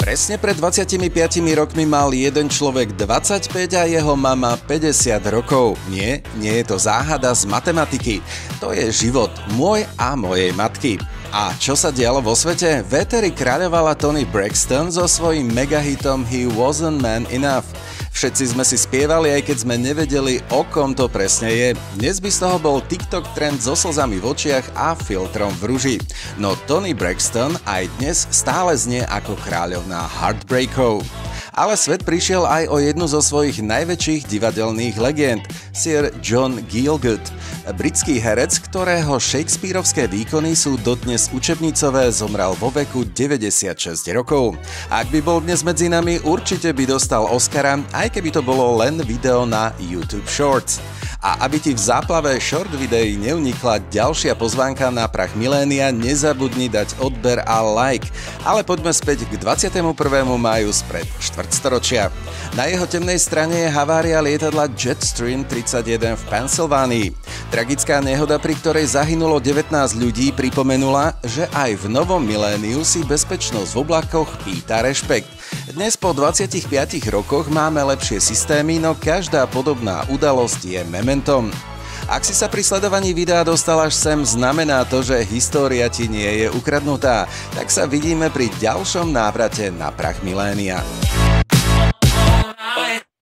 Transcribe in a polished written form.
Presne pred 25 rokmi mal jeden človek 25 a jeho mama 50 rokov. Nie je to záhada z matematiky. To je život môj a mojej matky. A čo sa dialo vo svete? V éteri kráľovala Toni Braxton so svojím megahitom He Wasn't Man Enough. Všetci sme si spievali, aj keď sme nevedeli, o kom to presne je. Dnes by z toho bol TikTok trend so slzami v očiach a filtrom v ruži. No Toni Braxton aj dnes stále znie ako kráľovná heartbreakov. Ale svet prišiel aj o jednu zo svojich najväčších divadelných legend, Sir John Gielgud. Britský herec, ktorého shakespearovské výkony sú dodnes učebnicové, zomrel vo veku 96 rokov. Ak by bol dnes medzi nami, určite by dostal Oscara, aj keby to bolo len video na YouTube Shorts. A aby ti v záplave short videí neunikla ďalšia pozvánka na prach milénia, nezabudni dať odber a like. Ale poďme späť k 21. máju spred štvrtstoročia. Na jeho temnej strane je havária lietadla Jetstream 31 v Pensylvánii. Tragická nehoda, pri ktorej zahynulo 19 ľudí, pripomenula, že aj v novom miléniu si bezpečnosť v oblakoch pýta rešpekt. Dnes po 25 rokoch máme lepšie systémy, no každá podobná udalosť je mementom. Ak si sa pri sledovaní videa dostal až sem, znamená to, že história ti nie je ukradnutá. Tak sa vidíme pri ďalšom návrate na prach milénia.